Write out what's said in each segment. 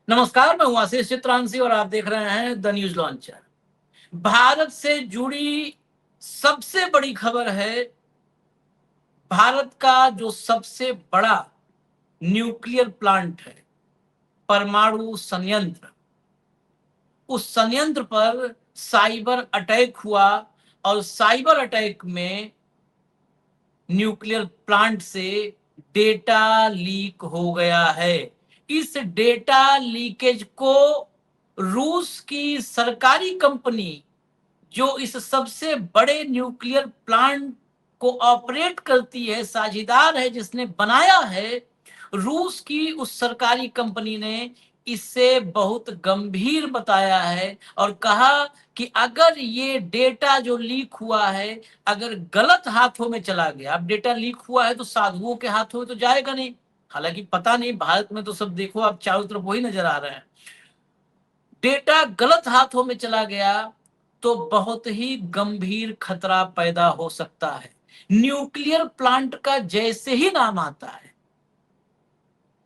नमस्कार, मैं हूं आशीष चित्रांशी और आप देख रहे हैं द न्यूज लॉन्चर। भारत से जुड़ी सबसे बड़ी खबर है। भारत का जो सबसे बड़ा न्यूक्लियर प्लांट है, परमाणु संयंत्र, उस संयंत्र पर साइबर अटैक हुआ और साइबर अटैक में न्यूक्लियर प्लांट से डेटा लीक हो गया है। इस डेटा लीकेज को रूस की सरकारी कंपनी, जो इस सबसे बड़े न्यूक्लियर प्लांट को ऑपरेट करती है, साझेदार है, जिसने बनाया है, रूस की उस सरकारी कंपनी ने इसे बहुत गंभीर बताया है और कहा कि अगर ये डेटा जो लीक हुआ है, अगर गलत हाथों में चला गया, अब डेटा लीक हुआ है तो साधुओं के हाथों में तो जाएगा नहीं। हालांकि पता नहीं, भारत में तो सब देखो आप चारों तरफ वही नजर आ रहे हैं। डेटा गलत हाथों में चला गया तो बहुत ही गंभीर खतरा पैदा हो सकता है। न्यूक्लियर प्लांट का जैसे ही नाम आता है,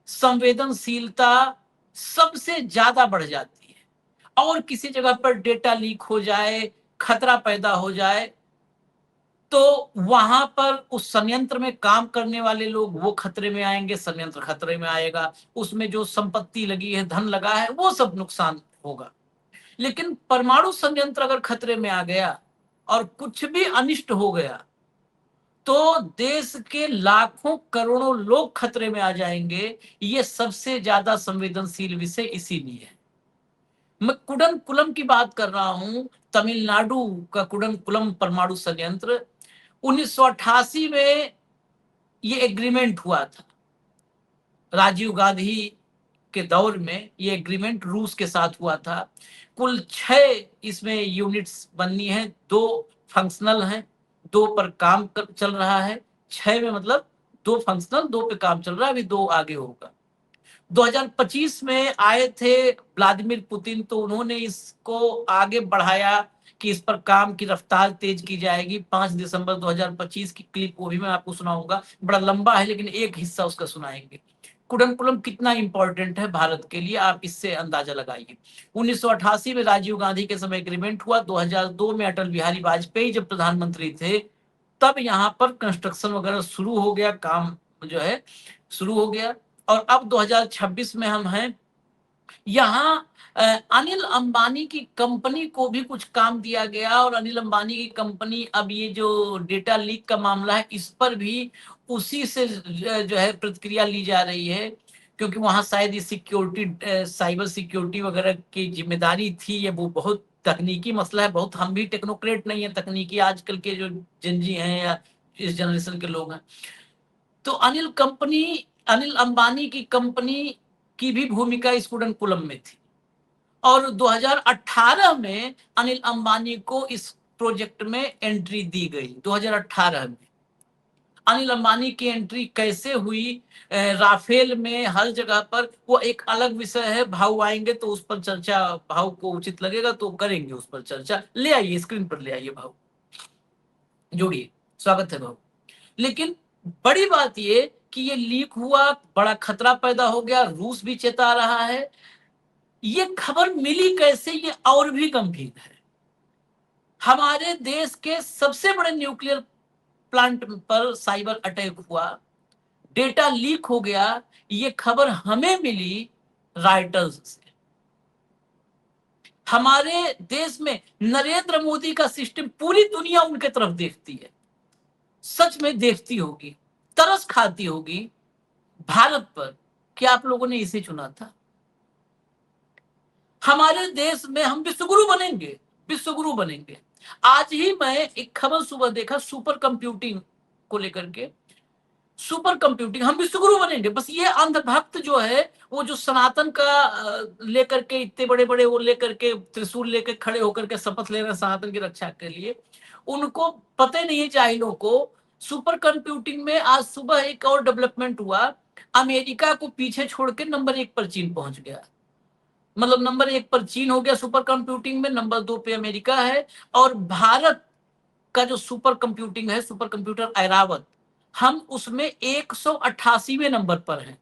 संवेदनशीलता सबसे ज्यादा बढ़ जाती है और किसी जगह पर डेटा लीक हो जाए, खतरा पैदा हो जाए, तो वहां पर उस संयंत्र में काम करने वाले लोग वो खतरे में आएंगे, संयंत्र खतरे में आएगा, उसमें जो संपत्ति लगी है, धन लगा है, वो सब नुकसान होगा। लेकिन परमाणु संयंत्र अगर खतरे में आ गया और कुछ भी अनिष्ट हो गया तो देश के लाखों करोड़ों लोग खतरे में आ जाएंगे। ये सबसे ज्यादा संवेदनशील विषय इसीलिए है। मैं कुडनकुलम की बात कर रहा हूं, तमिलनाडु का कुडनकुलम परमाणु संयंत्र। 1988 में ये एग्रीमेंट हुआ था। राजीव गांधी के दौर में ये एग्रीमेंट रूस के साथ हुआ था। कुल 6 इसमें यूनिट्स बननी है, 2 फंक्शनल हैं, 2 पर चल रहा है। 6 में मतलब 2 फंक्शनल, 2 पे काम चल रहा है, अभी 2 आगे होगा। 2025 में आए थे व्लादिमीर पुतिन, तो उन्होंने इसको आगे बढ़ाया कि इस पर काम की रफ्तार तेज की जाएगी। 5 दिसंबर 2025 की क्लिप, वो भी मैं आपको सुनाऊंगा। बड़ा लंबा है लेकिन एक हिस्सा उसका सुनाएंगे। कुडनकुलम कितना इंपॉर्टेंट है भारत के लिए, आप इससे अंदाजा लगाइए। 1988 में राजीव गांधी के समय एग्रीमेंट हुआ। 2002 में अटल बिहारी वाजपेयी जब प्रधानमंत्री थे, तब यहाँ पर कंस्ट्रक्शन वगैरह शुरू हो गया, काम जो है शुरू हो गया। और अब 2026 में हम हैं। यहाँ अनिल अंबानी की कंपनी को भी कुछ काम दिया गया और अनिल अंबानी की कंपनी, अब ये जो डेटा लीक का मामला है, इस पर भी उसी से जो है प्रतिक्रिया ली जा रही है, क्योंकि वहां शायद ये सिक्योरिटी, साइबर सिक्योरिटी वगैरह की जिम्मेदारी थी। ये वो बहुत तकनीकी मसला है, बहुत हम भी टेक्नोक्रेट नहीं है तकनीकी, आजकल के जो जनजी हैं या इस जनरेशन के लोग हैं। तो अनिल अंबानी की कंपनी की भी भूमिका इस कुडनकुलम में थी और 2018 में अनिल अंबानी को इस प्रोजेक्ट में एंट्री दी गई। 2018 में अनिल अंबानी की एंट्री कैसे हुई, राफेल में, हर जगह पर, वो एक अलग विषय है। भाव आएंगे तो उस पर चर्चा, भाव को उचित लगेगा तो करेंगे उस पर चर्चा। ले आइए, स्क्रीन पर ले आइए भाव, जोड़िए, स्वागत है भाव। लेकिन बड़ी बात ये कि ये लीक हुआ, बड़ा खतरा पैदा हो गया, रूस भी चेता रहा है। ये खबर मिली कैसे, ये और भी गंभीर है। हमारे देश के सबसे बड़े न्यूक्लियर प्लांट पर साइबर अटैक हुआ, डेटा लीक हो गया। ये खबर हमें मिली राइटर्स से। हमारे देश में नरेंद्र मोदी का सिस्टम, पूरी दुनिया उनके तरफ देखती है, सच में देखती होगी, तरस खाती होगी भारत पर। क्या आप लोगों ने इसे चुना था? हमारे देश में हम विश्वगुरु बनेंगे, विश्वगुरु बनेंगे। आज ही मैं एक खबर सुबह देखा सुपर कंप्यूटिंग को लेकर के। सुपर कंप्यूटिंग, हम विश्वगुरु बनेंगे। बस ये अंधभक्त जो है, वो जो सनातन का लेकर के इतने बड़े बड़े वो लेकर के त्रिशूल लेकर खड़े होकर के शपथ ले रहे हैं सनातन की रक्षा के लिए, उनको पता नहीं है जाहिलों को। सुपर कंप्यूटिंग में आज सुबह एक और डेवलपमेंट हुआ। अमेरिका को पीछे छोड़ के नंबर 1 पर चीन पहुंच गया। मतलब नंबर 1 पर चीन हो गया सुपर कंप्यूटिंग में, नंबर 2 पे अमेरिका है। और भारत का जो सुपर कंप्यूटिंग है, सुपर कंप्यूटर ऐरावत, हम उसमें 188वें नंबर पर हैं।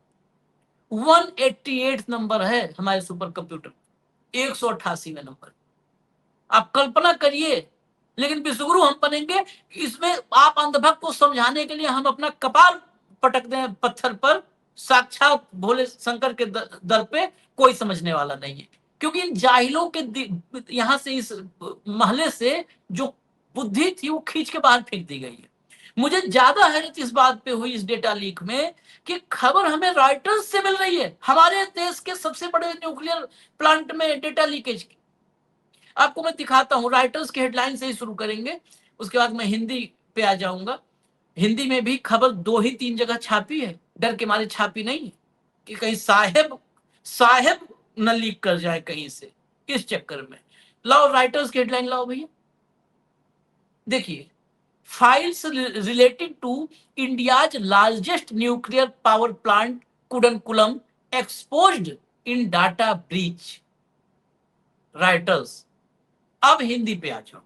188 नंबर है हमारे सुपर कंप्यूटर, 188वें नंबर। आप कल्पना करिए। लेकिन विश्वगुरु हम बनेंगे, इसमें आप अंधभक्त को समझाने के लिए हम अपना कपाल पटक दें पत्थर पर, साक्षात भोले शंकर के दर पे कोई समझने वाला नहीं है। क्योंकि इन जाहिलों के यहां से, इस महले से जो बुद्धि थी वो खींच के बाहर फेंक दी गई है। मुझे ज्यादा हैरत इस बात पे हुई इस डेटा लीक में कि खबर हमें रॉयटर्स से मिल रही है, हमारे देश के सबसे बड़े न्यूक्लियर प्लांट में डेटा लीकेज की। आपको मैं दिखाता हूं, राइटर्स के हेडलाइन से ही शुरू करेंगे, उसके बाद मैं हिंदी पे आ जाऊंगा। हिंदी में भी खबर 2 ही 3 जगह छापी है, डर के मारे छापी नहीं कि कहीं साहेब न लीक कर जाए कहीं से, इस चक्कर में। लाओ राइटर्स की हेडलाइन लाओ भैया, देखिए, files related to India's largest nuclear power plant Kudankulam exposed in data breach. Reuters. अब हिंदी पे आ जाओ।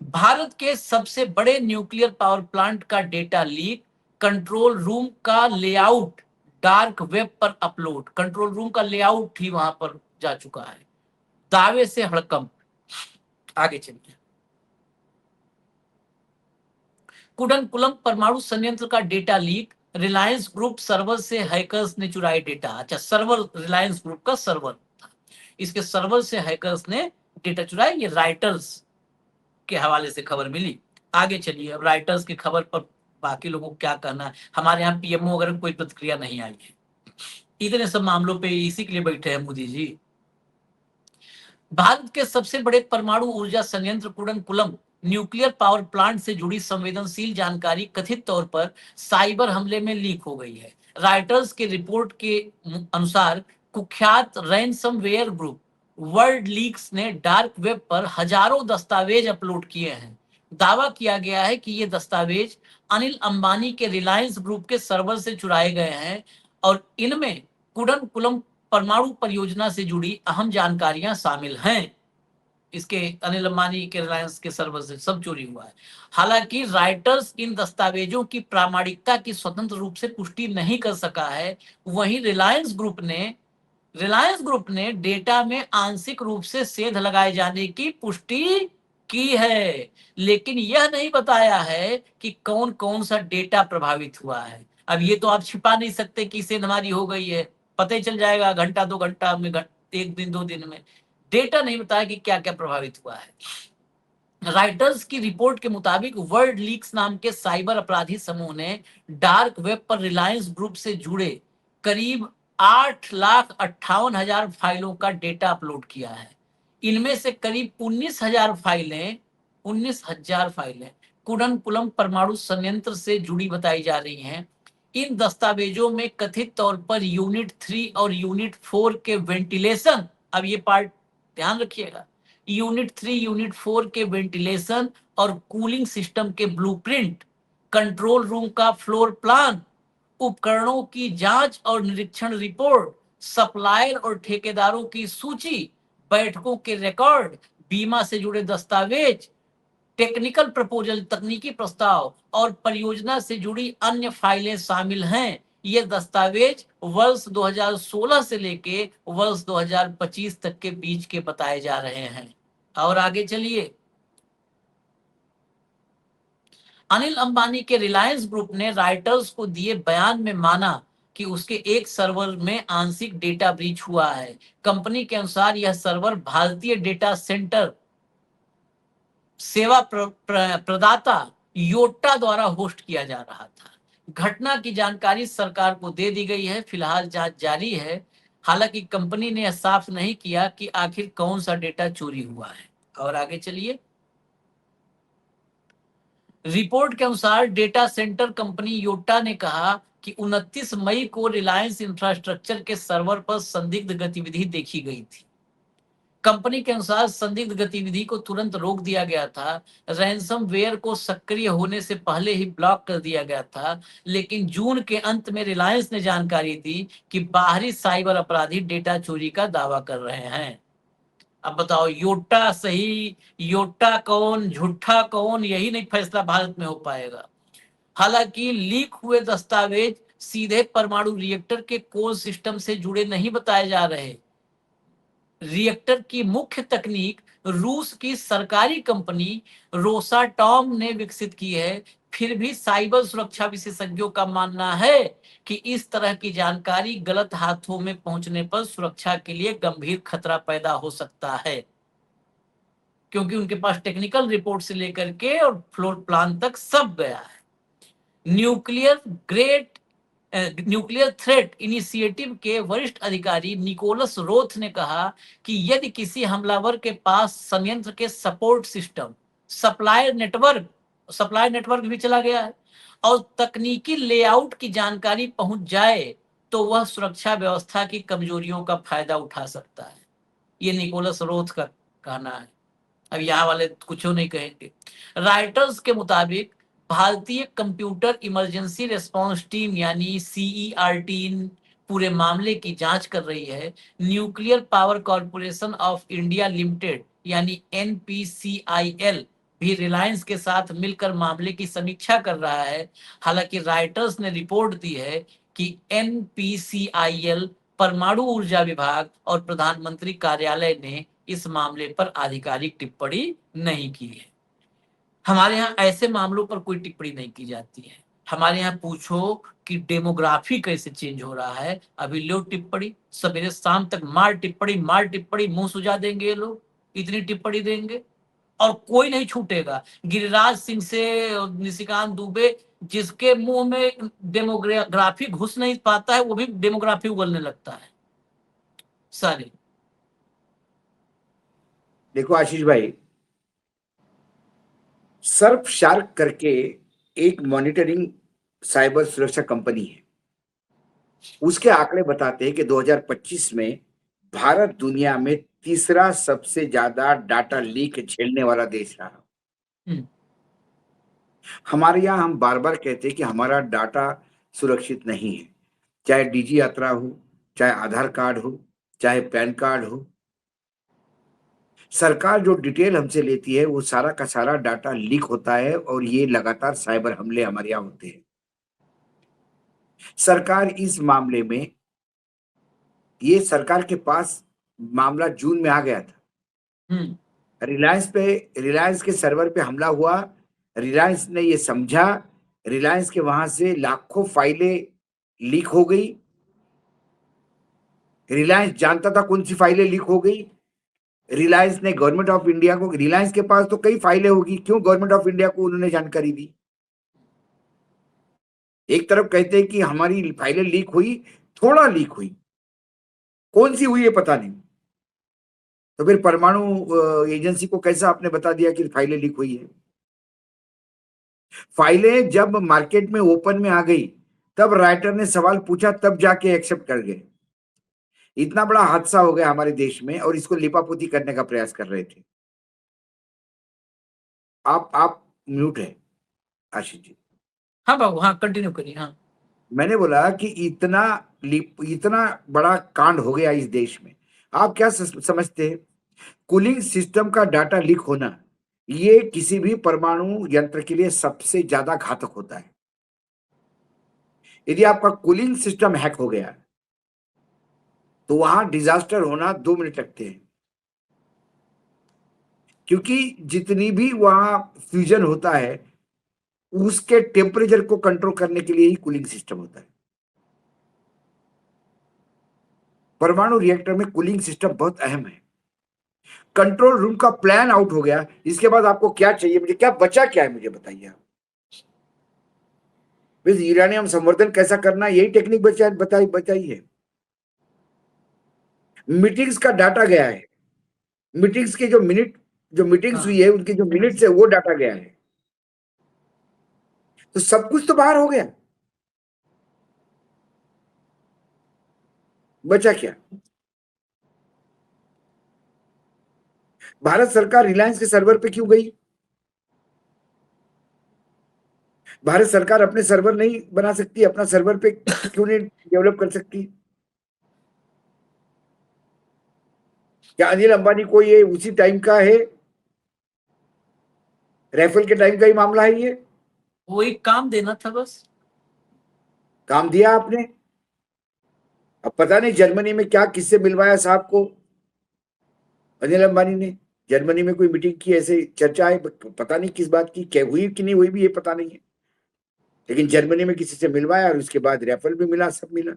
भारत के सबसे बड़े न्यूक्लियर पावर प्लांट का डेटा लीक, कंट्रोल रूम का लेआउट डार्क वेब पर अपलोड। कंट्रोल रूम का लेआउट ही वहां पर जा चुका है, दावे से हड़कंप। आगे चलिए। कुडनकुलम परमाणु संयंत्र का data leak, Reliance group server से हैकर्स ने चुराई डेटा। अच्छा, सर्वर रिलायंस ग्रुप का सर्वर था, इसके सर्वर से हैकर्स ने डेटा चुराया। ये राइटर्स के हवाले से खबर मिली। आगे चलिए, अब राइटर्स की खबर पर बाकी लोगों को क्या कहना है। हमारे यहाँ पीएमओ वगैरह कोई प्रतिक्रिया नहीं आई है, इतने सब मामलों पे इसी के लिए बैठे हैं मोदी जी। भारत के सबसे बड़े परमाणु ऊर्जा संयंत्र कुडनकुलम न्यूक्लियर पावर प्लांट से जुड़ी संवेदनशील जानकारी कथित तौर पर साइबर हमले में लीक हो गई है। राइटर्स के रिपोर्ट के अनुसार कुख्यात रैनसमवेयर ग्रुप वर्ल्ड लीक्स ने डार्क वेब पर हजारों दस्तावेज अपलोड किए हैं। दावा किया गया है कि ये दस्तावेज अनिल अंबानी के रिलायंस ग्रुप के सर्वर से चुराए गए हैं और इनमें कुडनकुलम परमाणु परियोजना से जुड़ी अहम जानकारियां शामिल हैं। इसके अनिल अंबानी के रिलायंस के सर्वर से सब चोरी हुआ है। हालांकि राइटर्स इन दस्तावेजों की प्रामाणिकता की स्वतंत्र रूप से पुष्टि नहीं कर सका है। वहीं रिलायंस ग्रुप ने डेटा में आंशिक रूप से सेध लगाए जाने की पुष्टि की है, लेकिन यह नहीं बताया है कि कौन कौन सा डेटा प्रभावित हुआ है। अब ये तो आप छिपा नहीं सकते कि सेध हमारी हो गई है, पता ही चल जाएगा घंटा 2 घंटा में, 1 दिन 2 दिन में। डेटा नहीं बताया कि क्या क्या प्रभावित हुआ है। राइटर्स की रिपोर्ट के मुताबिक वर्ल्ड लीक्स नाम के साइबर अपराधी समूह ने डार्क वेब पर रिलायंस ग्रुप से जुड़े करीब 8,58,000 फाइलों का डेटा अपलोड किया है। इनमें से करीब 19,000 फाइलें कुडनकुलम परमाणु संयंत्र से जुड़ी बताई जा रही हैं। इन दस्तावेजों में कथित तौर पर यूनिट 3 और यूनिट 4 के वेंटिलेशन, अब ये पार्ट ध्यान रखिएगा, यूनिट 3 यूनिट 4 के वेंटिलेशन और कूलिंग सिस्टम के ब्लूप्रिंट, कंट्रोल रूम का फ्लोर प्लान, उपकरणों की जांच और निरीक्षण रिपोर्ट, सप्लायर और ठेकेदारों की सूची, बैठकों के रिकॉर्ड, बीमा से जुड़े दस्तावेज, टेक्निकल प्रपोजल तकनीकी प्रस्ताव और परियोजना से जुड़ी अन्य फाइलें शामिल हैं। ये दस्तावेज वर्ष 2016 से लेके वर्ष 2025 तक के बीच के बताए जा रहे हैं। और आगे चलिए। अनिल अंबानी के रिलायंस ग्रुप ने राइटर्स को दिए बयान में माना कि उसके एक सर्वर में आंशिक डेटा ब्रीच हुआ है। कंपनी के अनुसार यह सर्वर भारतीय डेटा सेंटर सेवा प्रदाता योटा द्वारा होस्ट किया जा रहा था। घटना की जानकारी सरकार को दे दी गई है, फिलहाल जांच जारी है। हालांकि कंपनी ने साफ नहीं किया कि आखिर कौन सा डेटा चोरी हुआ है। और आगे चलिए। रिपोर्ट के अनुसार डेटा सेंटर कंपनी योटा ने कहा कि 29 मई को रिलायंस इंफ्रास्ट्रक्चर के सर्वर पर संदिग्ध गतिविधि देखी गई थी। कंपनी के अनुसार संदिग्ध गतिविधि को तुरंत रोक दिया गया था। रैनसमवेयर को सक्रिय होने से पहले ही ब्लॉक कर दिया गया था, लेकिन जून के अंत में रिलायंस ने जानकारी दी कि बाहरी साइबर अपराधी डेटा चोरी का दावा कर रहे हैं। अब बताओ, योटा सही, योटा कौन, झूठा कौन, यही नहीं फैसला भारत में हो पाएगा। हालांकि लीक हुए दस्तावेज सीधे परमाणु रिएक्टर के कोर सिस्टम से जुड़े नहीं बताए जा रहे। रिएक्टर की मुख्य तकनीक रूस की सरकारी कंपनी रोसाटॉम ने विकसित की है। फिर भी साइबर सुरक्षा विशेषज्ञों का मानना है कि इस तरह की जानकारी गलत हाथों में पहुंचने पर सुरक्षा के लिए गंभीर खतरा पैदा हो सकता है, क्योंकि उनके पास टेक्निकल रिपोर्ट से लेकर के और फ्लोर प्लान तक सब गया है। न्यूक्लियर थ्रेट इनिशिएटिव के वरिष्ठ अधिकारी निकोलस रोथ ने कहा कि यदि किसी हमलावर के पास संयंत्र के सपोर्ट सिस्टम, सप्लाई नेटवर्क भी चला गया है और तकनीकी लेआउट की जानकारी पहुंच जाए तो वह सुरक्षा व्यवस्था की कमजोरियों का फायदा उठा सकता है। ये निकोलस रोथ का कहना है। अब यहाँ वाले कुछ नहीं कहेंगे। राइटर्स के मुताबिक भारतीय कंप्यूटर इमरजेंसी रिस्पांस टीम यानी CERT पूरे मामले की जांच कर रही है। Nuclear power corporation of India limited यानी NPCIL भी रिलायंस के साथ मिलकर मामले की समीक्षा कर रहा है। हालांकि राइटर्स ने रिपोर्ट दी है कि NPCIL, परमाणु ऊर्जा विभाग और प्रधानमंत्री कार्यालय ने इस मामले पर आधिकारिक टिप्पणी नहीं की है। हमारे यहाँ ऐसे मामलों पर कोई टिप्पणी नहीं की जाती है। हमारे यहाँ पूछो कि डेमोग्राफी कैसे चेंज हो रहा है, अभी लो टिप्पणी, सवेरे शाम तक मार टिप्पणी, मुंह सुझा देंगे ये लोग, इतनी टिप्पणी देंगे और कोई नहीं छूटेगा। गिरिराज सिंह से निशिकांत दुबे, जिसके मुंह में डेमोग्राफी घुस नहीं पाता है वो भी डेमोग्राफी उगलने लगता है सारे। देखो आशीष भाई, सर्फ शार्क करके एक मॉनिटरिंग साइबर सुरक्षा कंपनी है, उसके आंकड़े बताते हैं कि 2025 में भारत दुनिया में तीसरा सबसे ज्यादा डाटा लीक झेलने वाला देश रहा। हमारे यहाँ हम बार बार कहते हैं कि हमारा डाटा सुरक्षित नहीं है, चाहे डीजी यात्रा हो, चाहे आधार कार्ड हो, चाहे पैन कार्ड हो। सरकार जो डिटेल हमसे लेती है वो सारा का सारा डाटा लीक होता है और ये लगातार साइबर हमले हमारे यहाँ होते हैं। सरकार इस मामले में, ये सरकार के पास मामला जून में आ गया था। रिलायंस के सर्वर पे हमला हुआ, रिलायंस ने ये समझा, रिलायंस के वहां से लाखों फाइलें लीक हो गई। रिलायंस जानता था कौन सी फाइलें लीक हो गई। रिलायंस ने गवर्नमेंट ऑफ इंडिया को, रिलायंस के पास तो कई फाइलें होगी, क्यों गवर्नमेंट ऑफ इंडिया को उन्होंने जानकारी दी? एक तरफ कहते हैं कि हमारी फाइलें लीक हुई, थोड़ा लीक हुई, कौन सी हुई है पता नहीं। तो फिर परमाणु एजेंसी को कैसा आपने बता दिया कि फाइलें लीक हुई है? फाइलें जब मार्केट में ओपन में आ गई तब राइटर ने सवाल पूछा, तब जाके एक्सेप्ट कर गए। इतना बड़ा हादसा हो गया हमारे देश में और इसको लिपापोती करने का प्रयास कर रहे थे। आप म्यूट है आशीष जी। हाँ बाबू, हाँ कंटिन्यू करिए। हाँ, मैंने बोला कि इतना बड़ा कांड हो गया इस देश में। आप क्या समझते हैं? कूलिंग सिस्टम का डाटा लीक होना, ये किसी भी परमाणु यंत्र के लिए सबसे ज्यादा घातक होता है। यदि आपका कूलिंग सिस्टम हैक हो गया तो वहां डिजास्टर होना 2 मिनट लगते हैं, क्योंकि जितनी भी वहां फ्यूजन होता है उसके टेम्परेचर को कंट्रोल करने के लिए ही कूलिंग सिस्टम होता है। परमाणु रिएक्टर में कूलिंग सिस्टम बहुत अहम है। कंट्रोल रूम का प्लान आउट हो गया, इसके बाद आपको क्या चाहिए? मुझे क्या बचा, क्या है मुझे बताइए आप। यूरेनियम संवर्धन कैसा करना, यही टेक्निक बताइए। मीटिंग्स का डाटा गया है, मीटिंग्स के जो मीटिंग्स हुई है उनकी जो मिनट्स है वो डाटा गया है, तो सब कुछ तो बाहर हो गया, बचा क्या? भारत सरकार रिलायंस के सर्वर पे क्यों गई? भारत सरकार अपने सर्वर नहीं बना सकती? अपना सर्वर पे क्यों नहीं डेवलप कर सकती? क्या अनिल अंबानी को ये उसी टाइम का है, राइफल के टाइम का ही मामला है ये? वो एक काम देना था बस। काम दिया आपने। अब पता नहीं जर्मनी में क्या किससे मिलवाया साहब को अनिल अंबानी ने। जर्मनी में कोई मीटिंग की, ऐसे चर्चा है, पता नहीं किस बात की, क्या हुई कि नहीं हुई भी ये पता नहीं है, लेकिन जर्मनी में किसी से मिलवाया और उसके बाद राफेल भी मिला, सब मिला।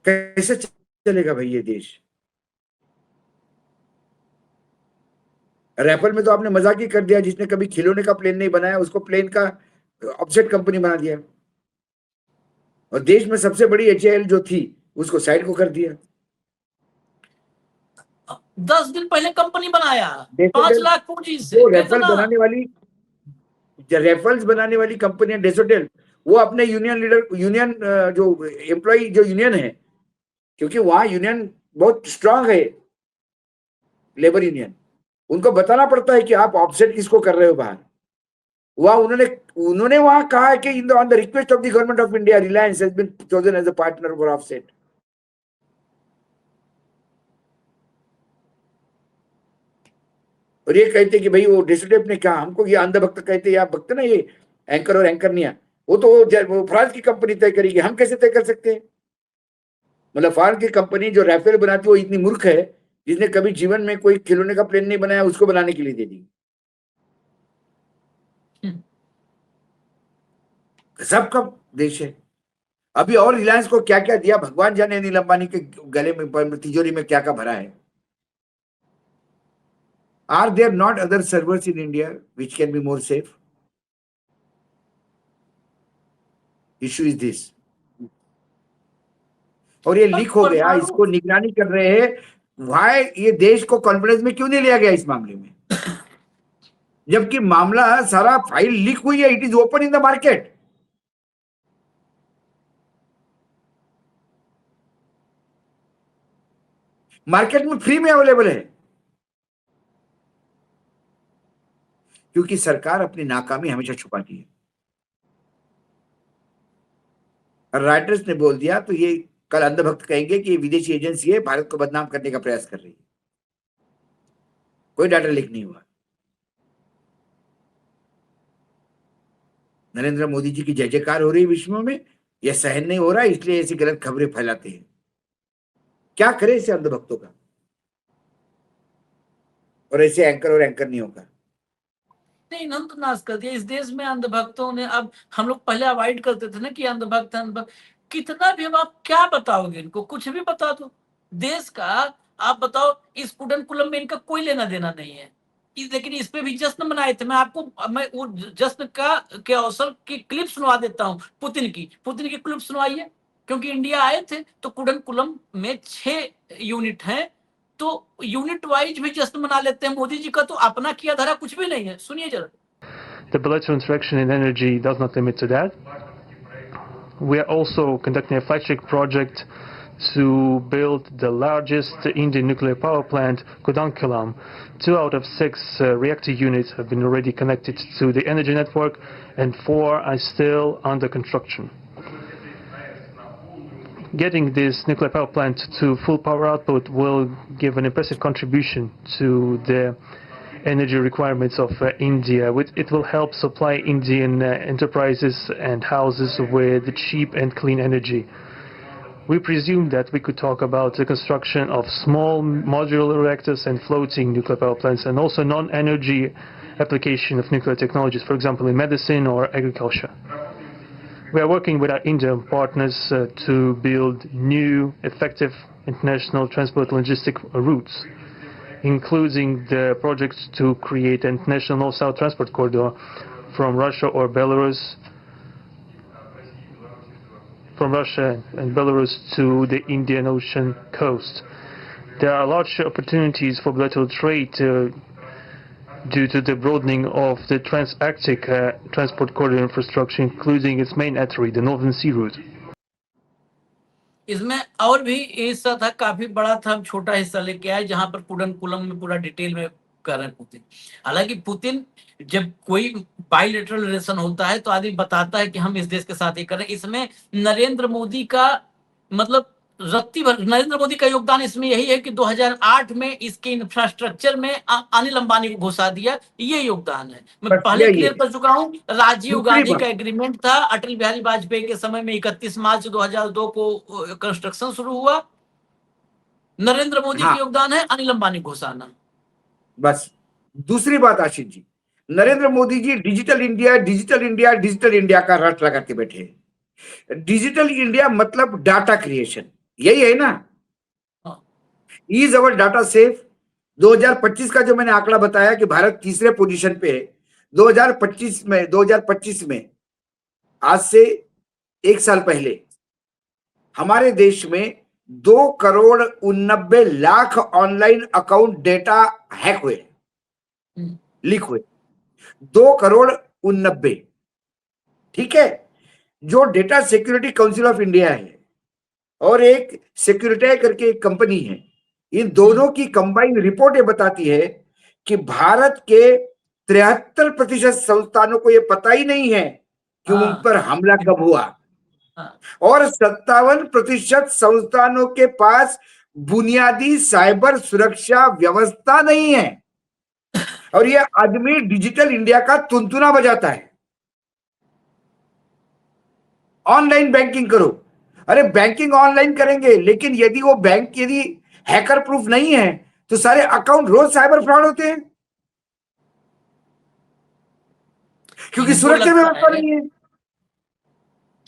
कैसे चलेगा भाई ये देश? राफेल में तो आपने मजाक ही कर दिया, जिसने कभी खिलौने का प्लेन नहीं बनाया उसको प्लेन का ऑफसेट कंपनी बना दिया, और देश में सबसे बड़ी एचएएल जो थी उसको साइड को कर दिया। 10 दिन पहले कंपनी बनाया 5 डेसोडेल, लाख पूंजी से, जो राफेल कितना? बनाने वाली, राफेल्स बनाने वाली कंपनी है डेसोडेल, वो अपने यूनियन जो एम्प्लॉय जो यूनियन है, क्योंकि वहां यूनियन बहुत स्ट्रांग है, लेबर यूनियन, उनको बताना पड़ता है कि आप ऑफसेट किसको कर रहे हो बाहर। वहां उन्होंने वहां कहा है कि on the request of the government of India, Reliance has been chosen as a partner for offset. और ये कहते कि भाई वो डेसोडेल ने कहा, हमको ये अंधभक्त कहते, या भक्त ना ये एंकर और एंकर नहीं, वो फ्रांस की कंपनी तय करेगी, हम कैसे तय कर सकते हैं? मतलब फ्रांस की कंपनी जो राफेल बनाती है वो इतनी मूर्ख है, जिसने कभी जीवन में कोई खिलौने का प्लेन नहीं बनाया, उसको बनाने के लिए दे दी। सबका देश है। अभी और रिलायंस को क्या क्या दिया भगवान जाने, अनिल अंबानी के गले में तिजोरी में क्या क्या भरा है। Are there not other servers in India which can be more safe? Issue is this. और ये लीक हो गया, इसको निगरानी कर रहे हैं। वाई ये देश को कॉन्फ्रेंस में क्यों नहीं लिया गया इस मामले में, जबकि मामला सारा फाइल लीक हुई है, it is open in the market. Market में फ्री में अवेलेबल है, क्योंकि सरकार अपनी नाकामी हमेशा छुपाती है। और राइटर्स ने बोल दिया तो ये कल अंधभक्त कहेंगे कि विदेशी एजेंसी है, भारत को बदनाम करने का प्रयास कर रही है। कोई डाटा लीक नहीं हुआ। नरेंद्र मोदी जी की जय जयकार हो रही है विश्व में, यह सहन नहीं हो रहा, इसलिए ऐसी गलत खबरें फैलाते हैं। क्या करे इसे अंधभक्तों का? और ऐसे एंकर और एंकर नहीं होगा। नहीं, नंद नाश कर दिया इस देश में अंधभक्तों ने। अब हम लोग पहले अवॉइड करते थे ना कि अंधभक्त अंधभक्त, कितना भी, अब आप क्या बताओगे इनको? कुछ भी बता दो देश का। आप बताओ, इस कुडनकुलम में इनका कोई लेना देना नहीं है, लेकिन इस पे भी जश्न मनाए थे। मैं वो जश्न का के अवसर की क्लिप सुनवा देता हूँ। पुतिन की क्लिप सुनवाइए, क्योंकि इंडिया आए थे तो कुडनकुलम में 6 यूनिट हैं, तो यूनिट वाइज भी जश्न मना लेते हैं। मोदी जी का तो अपना किया धरा कुछ भी नहीं है। सुनिए जरा। The bilateral interaction in energy does not limit to that. We are also conducting a flagship project to build the largest Indian nuclear power plant, Kudankulam. 2 out of 6 reactor units have been already connected to the energy network, and 4 are still under construction. Getting this nuclear power plant to full power output will give an impressive contribution to the energy requirements of India. It will help supply Indian enterprises and houses with cheap and clean energy. We presume that we could talk about the construction of small modular reactors and floating nuclear power plants, and also non-energy application of nuclear technologies, for example in medicine or agriculture. We are working with our Indian partners to build new, effective international transport logistic routes, including the projects to create an international north-south transport corridor from Russia and Belarus to the Indian Ocean coast. There are large opportunities for bilateral trade due to the broadening of the trans-Arctic transport corridor infrastructure, including its main artery, the Northern Sea Route. इसमें और भी हिस्सा था, काफी बड़ा था, हम छोटा हिस्सा लेके आए, जहां पर कुडनकुलम में पूरा डिटेल में कर रहे हैं पुतिन। हालांकि पुतिन, जब कोई बायलैटरल रिलेशन होता है तो आदमी बताता है कि हम इस देश के साथ ही कर रहे हैं। इसमें नरेंद्र मोदी का मतलब रत्ती भर नरेंद्र मोदी का योगदान इसमें यही है कि 2008 में इसके इंफ्रास्ट्रक्चर में अनिल अंबानी को घुसा दिया, ये योगदान है। मैं बस पहले यही क्लियर है। कर चुका हूं, राजीव दूसरी गांधी बात, का एग्रीमेंट था अटल बिहारी वाजपेयी के समय में, 31 मार्च 2002 को कंस्ट्रक्शन शुरू हुआ। नरेंद्र मोदी हाँ का योगदान है अनिल अंबानी को घुसाना। बस दूसरी बात Ashish ji, Narendra Modi ji digital India digital India digital India का रट लगा के बैठे हैं। डिजिटल इंडिया मतलब डाटा क्रिएशन, यही है ना? Is our data safe? 2025 का जो मैंने आंकड़ा बताया कि भारत तीसरे पोजीशन पे है, 2025 में आज से एक साल पहले हमारे देश में 2,89,00,000 ऑनलाइन अकाउंट डेटा हैक हुए, लीक हुए। 2,89,00,000, ठीक है? जो data security council of India है और एक सिक्योरिटी करके एक कंपनी है, इन दोनों की कंबाइंड रिपोर्ट ये बताती है कि भारत के 73% संस्थानों को ये पता ही नहीं है कि उन पर हमला कब हुआ, और 57% संस्थानों के पास बुनियादी साइबर सुरक्षा व्यवस्था नहीं है। और ये आदमी डिजिटल इंडिया का तुनतुना बजाता है। ऑनलाइन बैंकिंग करो, अरे बैंकिंग ऑनलाइन करेंगे, लेकिन यदि वो बैंक यदि हैकर प्रूफ नहीं है तो सारे अकाउंट रोज साइबर फ्रॉड होते हैं, क्योंकि सुरक्षा व्यवस्था नहीं है।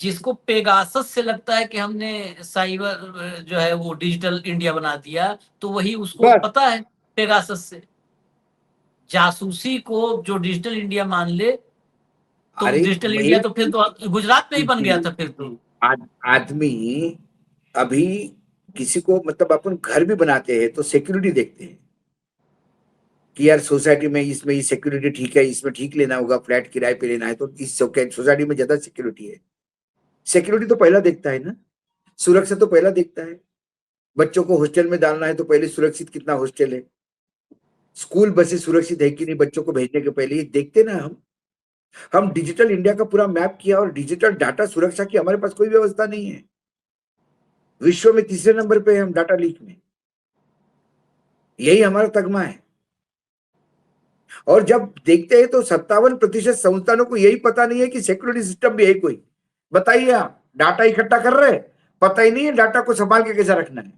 जिसको पेगासस से लगता है कि हमने साइबर जो है वो डिजिटल इंडिया बना दिया, तो वही उसको पता है पेगासस से। जासूसी को जो डिजिटल इंडिया मान ले तो डिजिटल इंडिया तो फिर तो गुजरात में ही बन गया था। फिर तो आदमी अभी किसी को मतलब अपन घर भी बनाते हैं तो सिक्योरिटी देखते हैं कि यार सोसाइटी में इसमें ये सिक्योरिटी ठीक है, इसमें ठीक लेना होगा, फ्लैट किराए पे लेना है तो इस सोसाइटी में ज्यादा सिक्योरिटी है। सिक्योरिटी तो पहला देखता है ना, सुरक्षा तो पहला देखता है। बच्चों को हॉस्टल में डालना है तो पहले सुरक्षित कितना हॉस्टल है, स्कूल बसें सुरक्षित है कि नहीं, बच्चों को भेजने के पहले ये देखते ना। हम डिजिटल इंडिया का पूरा मैप किया और डिजिटल डाटा सुरक्षा की हमारे पास कोई व्यवस्था नहीं है। विश्व में तीसरे नंबर पे हम डाटा लीक में, यही हमारा तगमा है। और जब देखते हैं तो 57% संस्थानों को यही पता नहीं है कि सिक्योरिटी सिस्टम भी है कोई। बताइए, आप डाटा इकट्ठा कर रहे हैं, पता ही नहीं है डाटा को संभाल के कैसे रखना है।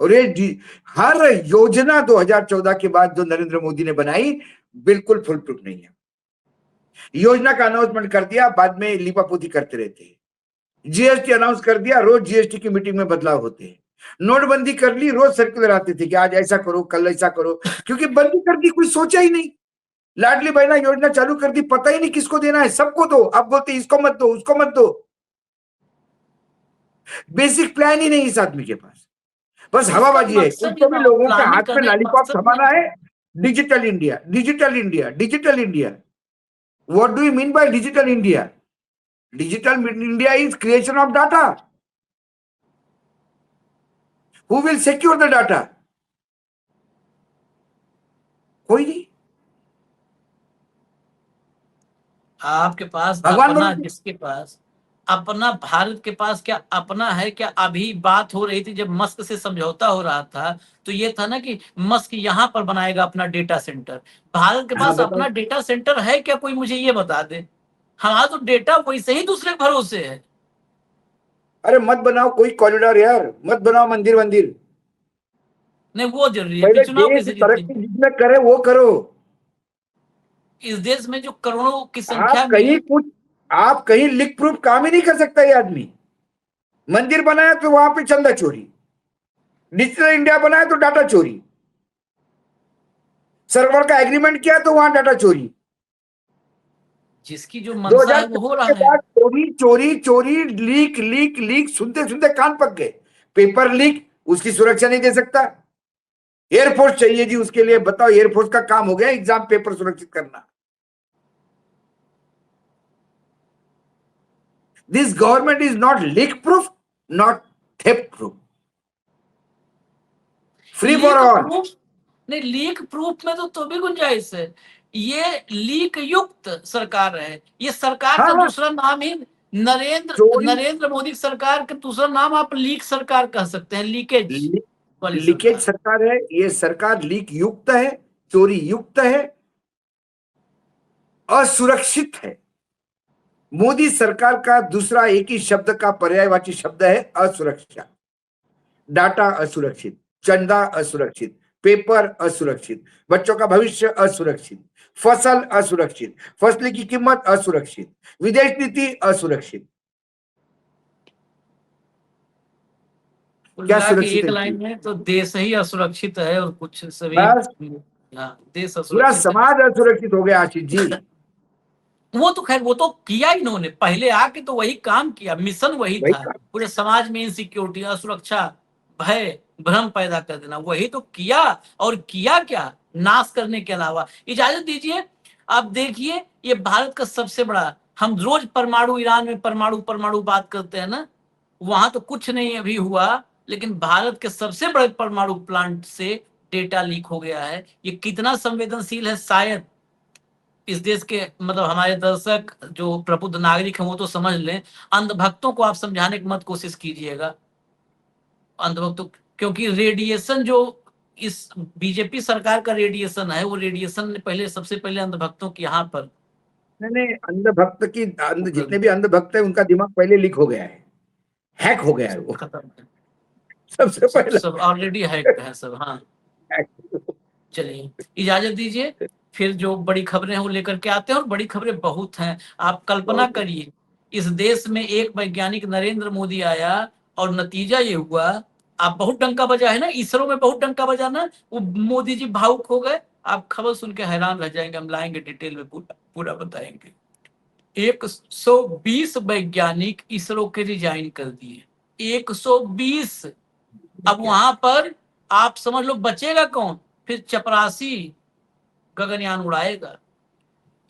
और ये हर योजना 2014 के बाद जो नरेंद्र मोदी ने बनाई बिल्कुल फुल प्रूफ नहीं है। योजना का अनाउंसमेंट कर दिया, बाद में लिपापोती करते रहते हैं। जीएसटी अनाउंस कर दिया, रोज जीएसटी की मीटिंग में बदलाव होते हैं। नोटबंदी कर ली, रोज सर्कुलर आते थे कि आज ऐसा करो, कल ऐसा करो, क्योंकि बंदी कर दी, कोई सोचा ही नहीं। लाडली बहना योजना चालू कर दी, पता ही नहीं किसको देना है, सबको दो। अब बोलते इसको मत दो, उसको मत दो। बेसिक प्लान ही नहीं इस आदमी के पास, बस हवाबाजी है। उसको भी लोगों के हाथ में लॉलीपॉप थमाना है। Digital India digital India digital India. What do you mean by digital India? Digital India is creation of data. Who will secure the data? कोई नहीं। आपके पास भगवान अपना, जिसके पास अपना, भारत के पास क्या अपना है क्या? अभी बात हो रही थी जब मस्क से समझौता हो रहा था तो ये था ना कि मस्क यहाँ पर बनाएगा अपना डेटा सेंटर। भारत के पास अपना डेटा सेंटर है क्या? कोई मुझे ये बता दे। हमारा तो डेटा वैसे ही दूसरे भरोसे है। अरे मत बनाओ कोई कॉरिडोर यार, मत बनाओ मंदिर मंदिर। नहीं, वो जरूरी है। चुनाव कैसे तरक्की जिसमें करे वो करो। इस देश में जो करोड़ों की संख्या में आप कहीं लिख प्रूफ काम ही नहीं कर सकता ये आदमी। मंदिर बनाया तो वहां पे चंदा चोरी, डिजिटल इंडिया बनाया तो डाटा चोरी, सर्वर का एग्रीमेंट किया तो वहां डाटा चोरी। जिसकी जो मंशा है वो हो रहा है। चोरी चोरी चोरी, लीक लीक लीक, सुनते सुनते कान पक गए। पेपर लीक, उसकी सुरक्षा नहीं दे सकता। एयरफोर्स चाहिए जी उसके लिए, बताओ एयरफोर्स का काम हो गया एग्जाम पेपर सुरक्षित करना। This government is not leak proof, not theft proof. Free for all. नहीं, लीक प्रूफ में तो भी गुंजाइश है। ये लीक युक्त सरकार है। ये सरकार का दूसरा नाम ही चोरी, नरेंद्र मोदी सरकार का दूसरा नाम आप लीक सरकार कह सकते हैं, लीकेज वाली लीकेज सरकार। सरकार है ये सरकार, लीक युक्त है, चोरी युक्त है, असुरक्षित है। मोदी सरकार का दूसरा एक ही शब्द का पर्यायवाची शब्द है असुरक्षा। डाटा असुरक्षित, चंदा असुरक्षित, पेपर असुरक्षित, बच्चों का भविष्य असुरक्षित, फसल असुरक्षित, फसल की कीमत असुरक्षित, विदेश नीति असुरक्षित। क्या सुरक्षित एक है? लाइन में तो देश ही असुरक्षित है और कुछ सभी, बस देश पूरा असुरक्षित है। समाज असुरक्षित हो गया आशीष जी। वो तो खैर वो तो किया इन्होंने, पहले आके तो वही काम किया, मिशन वही वही था, काम। पूरे समाज में इनसिक्योरिटी, असुरक्षा, भय, भ्रम पैदा कर देना, वही तो किया। और किया क्या? नाश करने के अलावा। इजाजत दीजिए, आप देखिए ये भारत का सबसे बड़ा, हम रोज परमाणु, ईरान में परमाणु परमाणु बात करते हैं ना, वहां तो कुछ नहीं अभी हुआ, लेकिन भारत के सबसे बड़े परमाणु प्लांट से डेटा लीक हो गया है। ये कितना संवेदनशील है, शायद इस देश के, मतलब हमारे दर्शक जो प्रबुद्ध नागरिक हैं वो तो समझ लें, अंधभक्तों को आप समझाने की मत कोशिश कीजिएगा, अंधभक्तों, क्योंकि रेडिएशन जो इस बीजेपी सरकार का रेडिएशन है, वो रेडिएशन ने पहले, सबसे पहले अंधभक्तों के यहाँ पर, नहीं, अंधभक्त की जितने भी अंधभक्त है उनका दिमाग पहले लीक हो गया है, हैक हो गया है वो खत्म है, सबसे पहले सब ऑलरेडी हैक है सब। हाँ, चलिए इजाजत दीजिए, फिर जो बड़ी खबरें हैं वो लेकर के आते हैं, और बड़ी खबरें बहुत हैं। आप कल्पना करिए, इस देश में एक वैज्ञानिक नरेंद्र मोदी आया और नतीजा ये हुआ, आप बहुत डंका बजा है ना, इसरो में बहुत डंका बजा ना, वो मोदी जी भावुक हो गए। आप खबर सुन के हैरान रह जाएंगे, हम लाएंगे डिटेल में, पूरा बताएंगे। 120 वैज्ञानिक इसरो के रिजाइन कर दिए, 120। अब वहां पर आप समझ लो बचेगा कौन? फिर चपरासी गगनयान उड़ाएगा।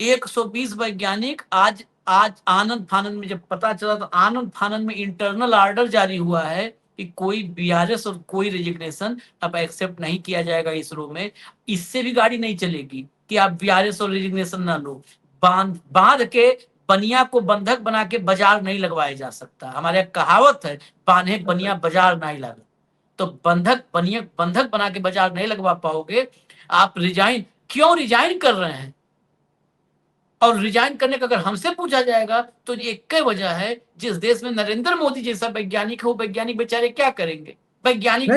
120 वैज्ञानिक, आज आज आनंद फानंद में जब पता चला, तो आनंद फानंद में इंटरनल ऑर्डर जारी हुआ है कि कोई बीआरएस और कोई रेजिग्नेशन अब एक्सेप्ट नहीं किया जाएगा इसरो में। इससे भी गाड़ी नहीं चलेगी कि आप बीआरएस और रेजिग्नेशन ना लो। बांध के बनिया को बंधक बना के बाजार नहीं लगवाया जा सकता। हमारे कहावत है, बांधे बनिया बाजार नहीं लगा। तो बंधक बना के बाजार नहीं लगवा पाओगे। आप रिजाइन क्यों रिजाइन कर रहे हैं? और रिजाइन करने का अगर हमसे पूछा जाएगा तो एक ही वजह है, जिस देश में नरेंद्र मोदी जैसा वैज्ञानिक है, वो वैज्ञानिक बेचारे क्या करेंगे? वैज्ञानिक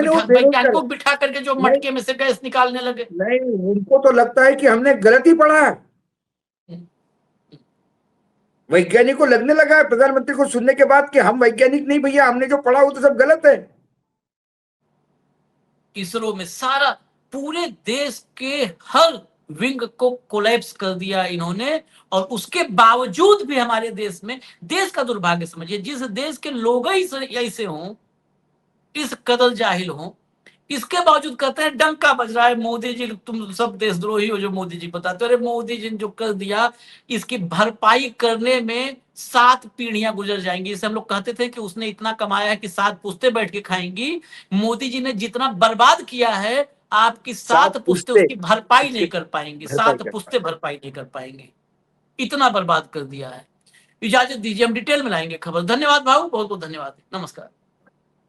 को बिठा करके जो मटके में से गैस निकालने लगे। नहीं, उनको तो लगता है कि हमने गलत ही पढ़ा है। वैज्ञानिक को लगने लगा है प्रधानमंत्री को सुनने के बाद कि हम वैज्ञानिक नहीं भैया, हमने जो पढ़ा वो तो सब गलत है। इसरो में सारा, पूरे देश के हर विंग को कोलैप्स कर दिया इन्होंने। और उसके बावजूद भी हमारे देश में, देश का दुर्भाग्य समझिए, जिस देश के लोग ही ऐसे हों, इस कदर जाहिल हों, इसके बावजूद कहते हैं डंका बज रहा है मोदी जी, तुम सब देशद्रोही हो जो मोदी जी बताते। अरे मोदी जी ने जो कर दिया, इसकी भरपाई करने में 7 पीढ़ियां गुजर जाएंगी। इसे हम लोग कहते थे कि उसने इतना कमाया है कि 7 पुश्ते बैठ के खाएंगी। मोदी जी ने जितना बर्बाद किया है, आपकी 7 पुश्ते उसकी भरपाई नहीं कर पाएंगे, 7 पुश्ते भरपाई नहीं कर पाएंगे, इतना बर्बाद कर दिया है। इजाजत दीजिए, हम डिटेल में लाएंगे खबर। धन्यवाद भाऊ, बहुत बहुत धन्यवाद, नमस्कार।